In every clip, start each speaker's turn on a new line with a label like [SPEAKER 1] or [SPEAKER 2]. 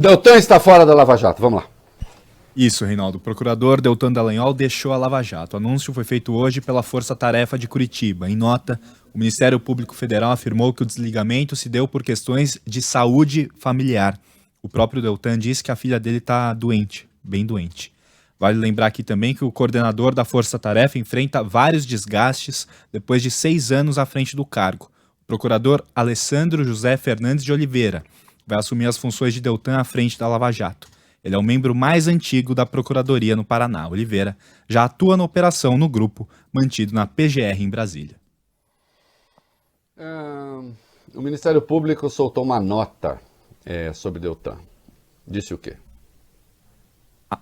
[SPEAKER 1] Deltan está fora da Lava Jato, vamos lá.
[SPEAKER 2] Isso, Reinaldo. O procurador Deltan Dallagnol deixou a Lava Jato. O anúncio foi feito hoje pela Força Tarefa de Curitiba. Em nota, o Ministério Público Federal afirmou que o desligamento se deu por questões de saúde familiar. O próprio Deltan disse que a filha dele está doente, bem doente. Vale lembrar aqui também que o coordenador da Força Tarefa enfrenta vários desgastes depois de 6 anos à frente do cargo. O procurador Alessandro José Fernandes de Oliveira vai assumir as funções de Deltan à frente da Lava Jato. Ele é o membro mais antigo da Procuradoria no Paraná. Oliveira já atua na operação no grupo mantido na PGR em Brasília.
[SPEAKER 1] O Ministério Público soltou uma nota sobre Deltan. Disse o quê?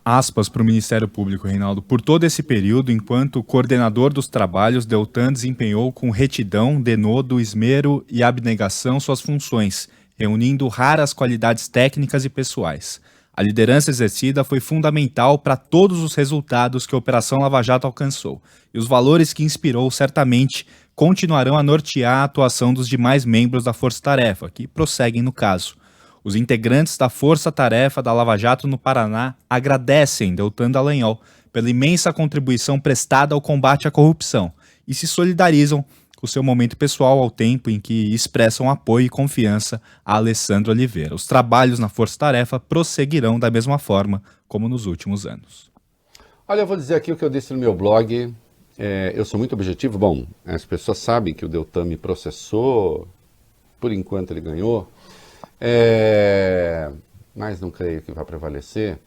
[SPEAKER 2] Aspas para o Ministério Público, Reinaldo. Por todo esse período, enquanto coordenador dos trabalhos, Deltan desempenhou com retidão, denodo, esmero e abnegação suas funções, reunindo raras qualidades técnicas e pessoais. A liderança exercida foi fundamental para todos os resultados que a Operação Lava Jato alcançou, e os valores que inspirou certamente continuarão a nortear a atuação dos demais membros da Força Tarefa, que prosseguem no caso. Os integrantes da Força Tarefa da Lava Jato no Paraná agradecem Deltan Dallagnol pela imensa contribuição prestada ao combate à corrupção e se solidarizam com seu momento pessoal ao tempo em que expressam apoio e confiança a Alessandro Oliveira. Os trabalhos na Força Tarefa prosseguirão da mesma forma como nos últimos anos.
[SPEAKER 1] Olha, eu vou dizer aqui o que eu disse no meu blog. Eu sou muito objetivo. Bom, as pessoas sabem que o Deltan me processou. Por enquanto ele ganhou. Mas não creio que vai prevalecer.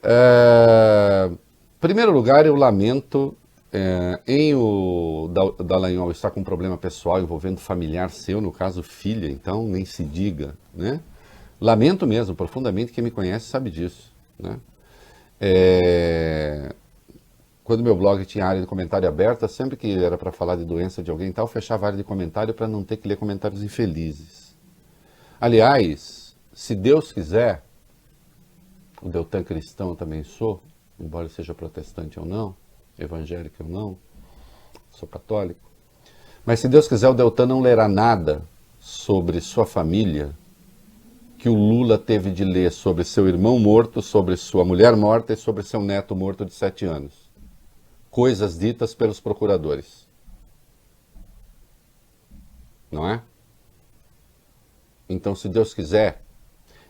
[SPEAKER 1] Em primeiro lugar, eu lamento em o Dallagnol estar com um problema pessoal envolvendo familiar seu, no caso filha, então nem se diga, né? Lamento mesmo, profundamente, quem me conhece sabe disso, né? Quando meu blog tinha área de comentário aberta, sempre que era para falar de doença de alguém e tal, eu fechava a área de comentário para não ter que ler comentários infelizes. Aliás, se Deus quiser, o Deltan cristão eu também sou, embora seja protestante ou não, evangélico ou não, sou católico, mas se Deus quiser, o Deltan não lerá nada sobre sua família que o Lula teve de ler sobre seu irmão morto, sobre sua mulher morta e sobre seu neto morto de 7 anos. Coisas ditas pelos procuradores. Não é? Então, se Deus quiser,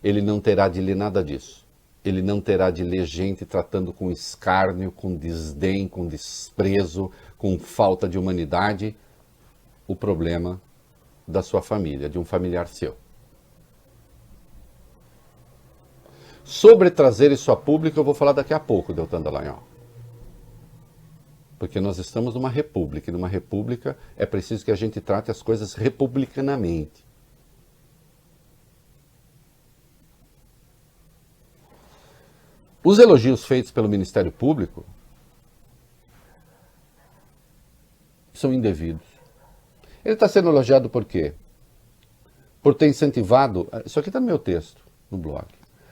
[SPEAKER 1] ele não terá de ler nada disso. Ele não terá de ler gente tratando com escárnio, com desdém, com desprezo, com falta de humanidade, o problema da sua família, de um familiar seu. Sobre trazer isso a público, eu vou falar daqui a pouco, Deltan Dallagnol. Porque nós estamos numa república, e numa república é preciso que a gente trate as coisas republicanamente. Os elogios feitos pelo Ministério Público são indevidos. Ele está sendo elogiado por quê? Por ter incentivado, isso aqui está no meu texto, no blog,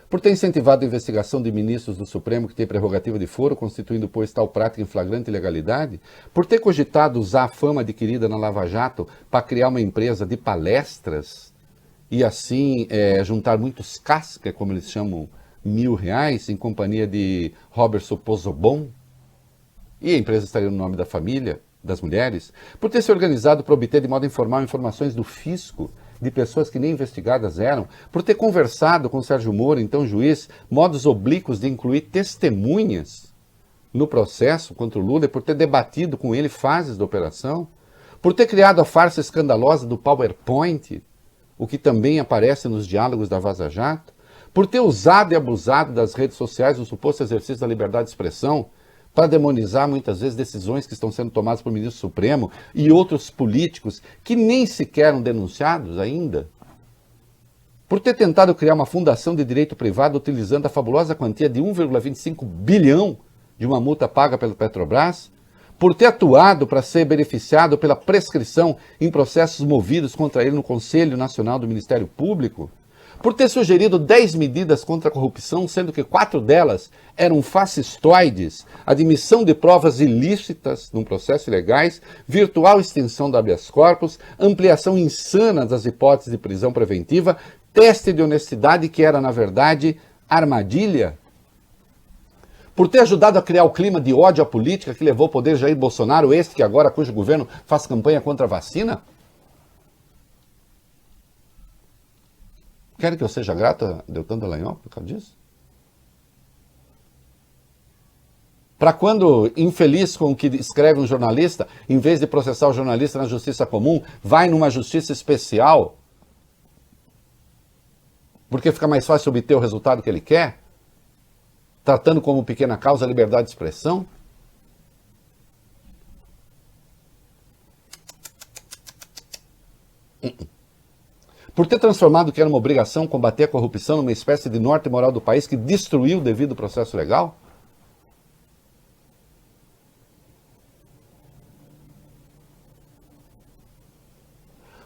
[SPEAKER 1] por ter incentivado a investigação de ministros do Supremo que têm prerrogativa de foro, constituindo, pois, tal prática em flagrante ilegalidade, por ter cogitado usar a fama adquirida na Lava Jato para criar uma empresa de palestras e assim juntar muitos cascas, como eles chamam, R$1.000 em companhia de Robertson Pozobon, e a empresa estaria no nome da família, das mulheres, por ter se organizado para obter de modo informal informações do fisco de pessoas que nem investigadas eram, por ter conversado com Sérgio Moro, então juiz, modos oblíquos de incluir testemunhas no processo contra o Lula, e por ter debatido com ele fases da operação, por ter criado a farsa escandalosa do PowerPoint, o que também aparece nos diálogos da Vaza Jato, por ter usado e abusado das redes sociais no suposto exercício da liberdade de expressão para demonizar muitas vezes decisões que estão sendo tomadas pelo ministro Supremo e outros políticos que nem sequer eram denunciados ainda, por ter tentado criar uma fundação de direito privado utilizando a fabulosa quantia de 1,25 bilhão de uma multa paga pela Petrobras, por ter atuado para ser beneficiado pela prescrição em processos movidos contra ele no Conselho Nacional do Ministério Público, por ter sugerido 10 medidas contra a corrupção, sendo que 4 delas eram fascistoides, admissão de provas ilícitas num processo ilegais, virtual extensão do habeas corpus, ampliação insana das hipóteses de prisão preventiva, teste de honestidade que era, na verdade, armadilha? Por ter ajudado a criar o clima de ódio à política que levou ao poder Jair Bolsonaro, este que agora, cujo governo faz campanha contra a vacina? Querem que eu seja grato a Deltan Dallagnol por causa disso? Para quando, infeliz com o que escreve um jornalista, em vez de processar o jornalista na justiça comum, vai numa justiça especial, porque fica mais fácil obter o resultado que ele quer, tratando como pequena causa a liberdade de expressão? Por ter transformado o que era uma obrigação combater a corrupção numa espécie de norte moral do país que destruiu o devido processo legal?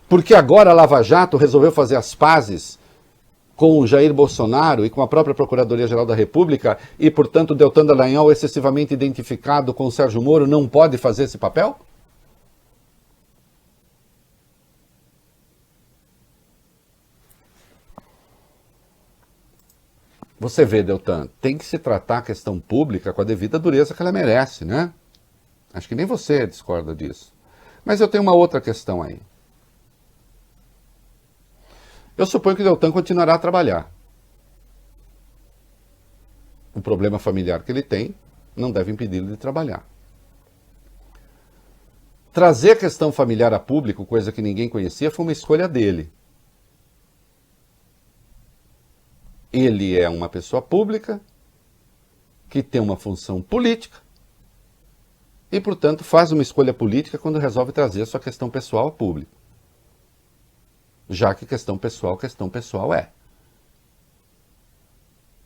[SPEAKER 1] Porque agora a Lava Jato resolveu fazer as pazes com o Jair Bolsonaro e com a própria Procuradoria-Geral da República e, portanto, o Deltan Dallagnol, excessivamente identificado com o Sérgio Moro, não pode fazer esse papel? Você vê, Deltan, tem que se tratar a questão pública com a devida dureza que ela merece, né? Acho que nem você discorda disso. Mas eu tenho uma outra questão aí. Eu suponho que o Deltan continuará a trabalhar. O problema familiar que ele tem não deve impedi-lo de trabalhar. Trazer a questão familiar a público, coisa que ninguém conhecia, foi uma escolha dele. Ele é uma pessoa pública que tem uma função política e, portanto, faz uma escolha política quando resolve trazer a sua questão pessoal a público. Já que questão pessoal é.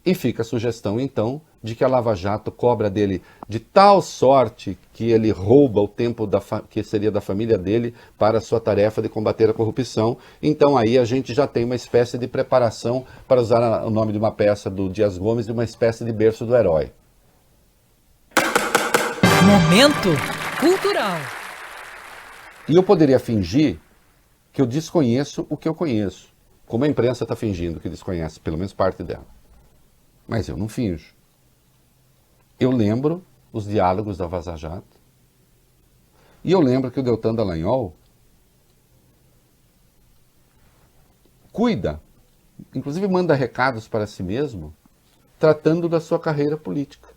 [SPEAKER 1] E fica a sugestão, então, de que a Lava Jato cobra dele de tal sorte que ele rouba o tempo que seria da família dele para a sua tarefa de combater a corrupção. Então aí a gente já tem uma espécie de preparação, para usar o nome de uma peça do Dias Gomes, de uma espécie de berço do herói.
[SPEAKER 3] Momento cultural.
[SPEAKER 1] E eu poderia fingir que eu desconheço o que eu conheço, como a imprensa está fingindo que desconhece, pelo menos parte dela. Mas eu não finjo. Eu lembro os diálogos da Vaza Jato, e eu lembro que o Deltan Dallagnol cuida, inclusive manda recados para si mesmo, tratando da sua carreira política.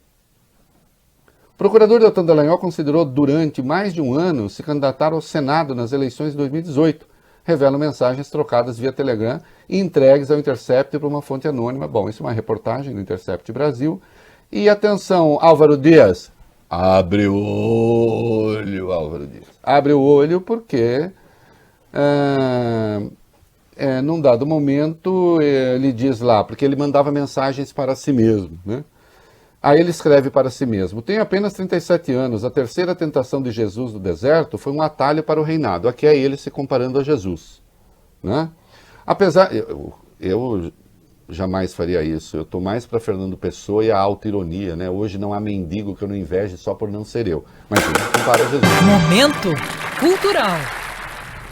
[SPEAKER 1] O procurador Deltan Dallagnol considerou durante mais de um ano se candidatar ao Senado nas eleições de 2018, revelam mensagens trocadas via Telegram e entregues ao Intercept por uma fonte anônima. Bom, isso é uma reportagem do Intercept Brasil. E atenção, Álvaro Dias, abre o olho, Álvaro Dias. Abre o olho porque, num dado momento, ele diz lá, porque ele mandava mensagens para si mesmo, né? Aí ele escreve para si mesmo: tenho apenas 37 anos, a terceira tentação de Jesus no deserto foi um atalho para o reinado. Aqui é ele se comparando a Jesus, né? Apesar, eu jamais faria isso, eu estou mais para Fernando Pessoa e a autoironia, né? Hoje não há mendigo que eu não inveje só por não ser eu, mas ele se compara a Jesus.
[SPEAKER 3] Momento cultural.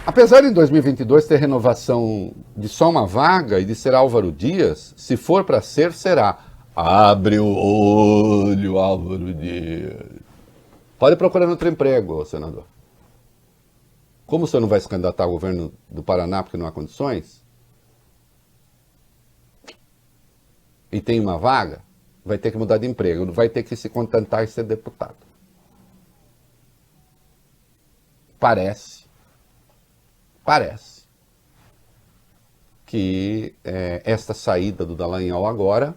[SPEAKER 1] Apesar de em 2022 ter renovação de só uma vaga e de ser Álvaro Dias, se for para ser, será. Abre o olho, Álvaro Dias. Pode procurar outro emprego, senador. Como o senhor não vai se candidatar ao governo do Paraná porque não há condições? E tem uma vaga? Vai ter que mudar de emprego. Vai ter que se contentar e ser deputado. Parece que esta saída do Dallagnol agora,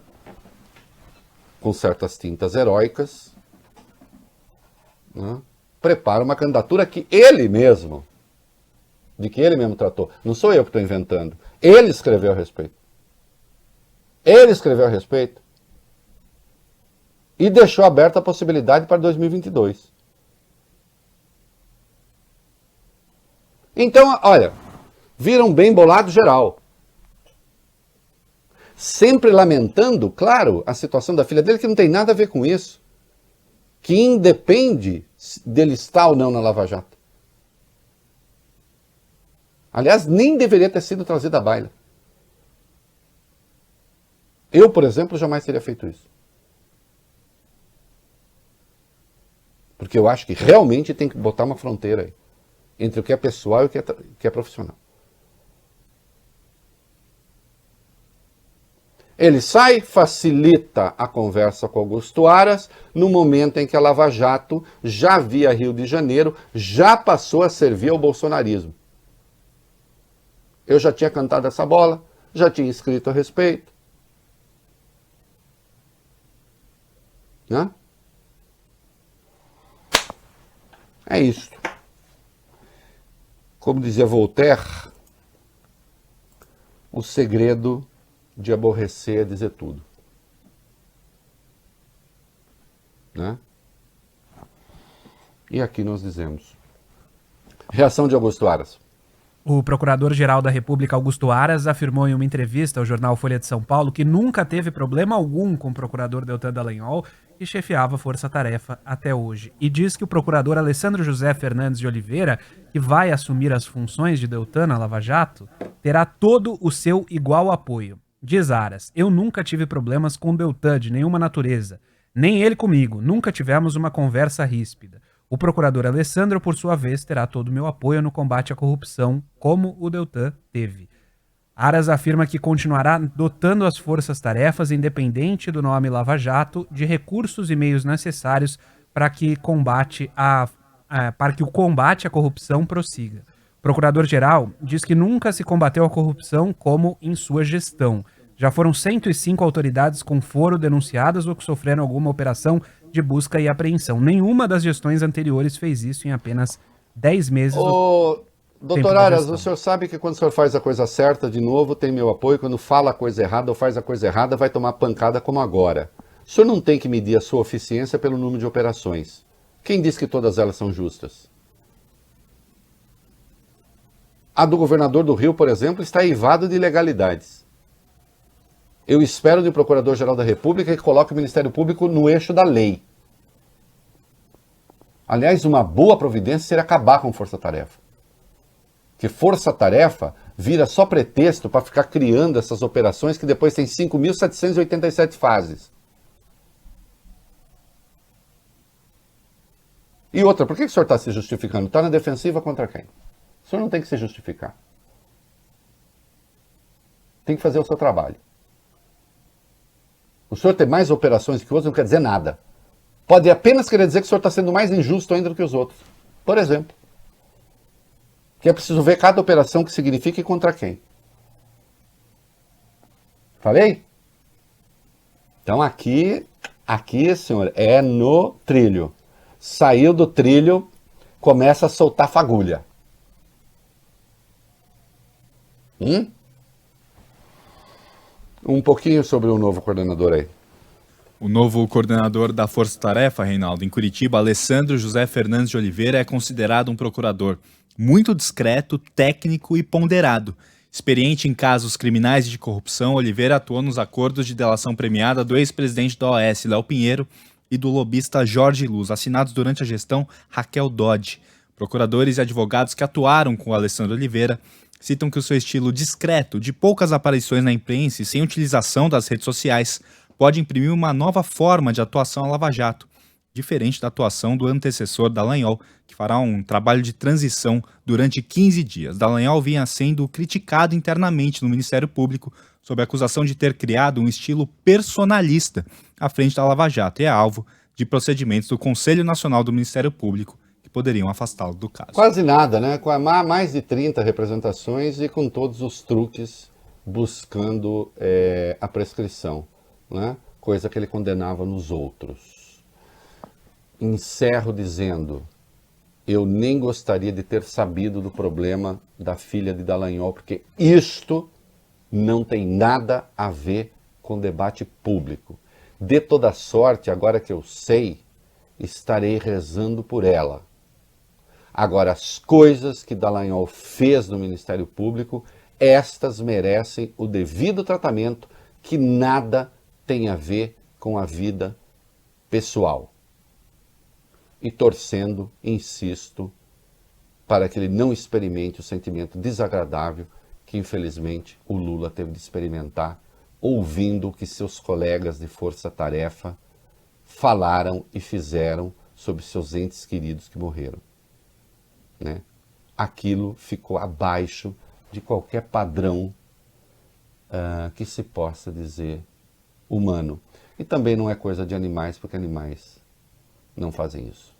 [SPEAKER 1] com certas tintas heróicas, né, prepara uma candidatura que ele mesmo tratou. Não sou eu que estou inventando. Ele escreveu a respeito. Ele escreveu a respeito e deixou aberta a possibilidade para 2022. Então, olha, viram bem bolado geral. Sempre lamentando, claro, a situação da filha dele, que não tem nada a ver com isso. Que independe dele estar ou não na Lava Jato. Aliás, nem deveria ter sido trazido à baila. Eu, por exemplo, jamais teria feito isso. Porque eu acho que realmente tem que botar uma fronteira aí entre o que é pessoal e o que é profissional. Ele sai, facilita a conversa com Augusto Aras, no momento em que a Lava Jato, já via Rio de Janeiro, já passou a servir ao bolsonarismo. Eu já tinha cantado essa bola, já tinha escrito a respeito. Né? É isso. Como dizia Voltaire, o segredo de aborrecer é dizer tudo. Né? E aqui nós dizemos. Reação de Augusto Aras.
[SPEAKER 4] O Procurador-Geral da República, Augusto Aras, afirmou em uma entrevista ao jornal Folha de São Paulo que nunca teve problema algum com o procurador Deltan Dallagnol, que chefiava a Força Tarefa até hoje. E diz que o procurador Alessandro José Fernandes de Oliveira, que vai assumir as funções de Deltan na Lava Jato, terá todo o seu igual apoio. Diz Aras: eu nunca tive problemas com Deltan de nenhuma natureza, nem ele comigo, nunca tivemos uma conversa ríspida. O procurador Alessandro, por sua vez, terá todo o meu apoio no combate à corrupção, como o Deltan teve. Aras afirma que continuará dotando as forças-tarefas, independente do nome Lava Jato, de recursos e meios necessários para que o combate à corrupção prossiga. O procurador-geral diz que nunca se combateu a corrupção como em sua gestão. Já foram 105 autoridades com foro denunciadas ou que sofreram alguma operação de busca e apreensão. Nenhuma das gestões anteriores fez isso em apenas 10 meses.
[SPEAKER 1] Doutor Aras, o senhor sabe que quando o senhor faz a coisa certa, de novo, tem meu apoio. Quando fala a coisa errada ou faz a coisa errada, vai tomar pancada como agora. O senhor não tem que medir a sua eficiência pelo número de operações. Quem diz que todas elas são justas? A do governador do Rio, por exemplo, está eivada de ilegalidades. Eu espero do Procurador-Geral da República que coloque o Ministério Público no eixo da lei. Aliás, uma boa providência seria acabar com força-tarefa. Que força-tarefa vira só pretexto para ficar criando essas operações que depois tem 5.787 fases. E outra, por que o senhor está se justificando? Está na defensiva contra quem? O senhor não tem que se justificar. Tem que fazer o seu trabalho. O senhor ter mais operações que outros não quer dizer nada. Pode apenas querer dizer que o senhor está sendo mais injusto ainda do que os outros. Por exemplo. Que é preciso ver cada operação que significa e contra quem. Falei? Então aqui, senhor, é no trilho. Saiu do trilho, começa a soltar fagulha. Um pouquinho sobre o novo coordenador aí.
[SPEAKER 2] O novo coordenador da Força Tarefa, Reinaldo, em Curitiba, Alessandro José Fernandes de Oliveira, é considerado um procurador muito discreto, técnico e ponderado. Experiente em casos criminais e de corrupção, Oliveira atuou nos acordos de delação premiada do ex-presidente da OAS, Léo Pinheiro, e do lobista Jorge Luz, assinados durante a gestão Raquel Dodge. Procuradores e advogados que atuaram com o Alessandro Oliveira citam que o seu estilo discreto, de poucas aparições na imprensa e sem utilização das redes sociais, pode imprimir uma nova forma de atuação à Lava Jato, diferente da atuação do antecessor Dallagnol, que fará um trabalho de transição durante 15 dias. Dallagnol vinha sendo criticado internamente no Ministério Público sob a acusação de ter criado um estilo personalista à frente da Lava Jato e é alvo de procedimentos do Conselho Nacional do Ministério Público que poderiam afastá-lo do caso.
[SPEAKER 1] Quase nada, né? Com mais de 30 representações e com todos os truques buscando a prescrição, né? Coisa que ele condenava nos outros. Encerro dizendo, eu nem gostaria de ter sabido do problema da filha de Dallagnol, porque isto não tem nada a ver com debate público. De toda sorte, agora que eu sei, estarei rezando por ela. Agora, as coisas que Dallagnol fez no Ministério Público, estas merecem o devido tratamento que nada tem a ver com a vida pessoal. E torcendo, insisto, para que ele não experimente o sentimento desagradável que, infelizmente, o Lula teve de experimentar ouvindo o que seus colegas de força-tarefa falaram e fizeram sobre seus entes queridos que morreram, né? Aquilo ficou abaixo de qualquer padrão que se possa dizer humano. E também não é coisa de animais, porque animais não fazem isso.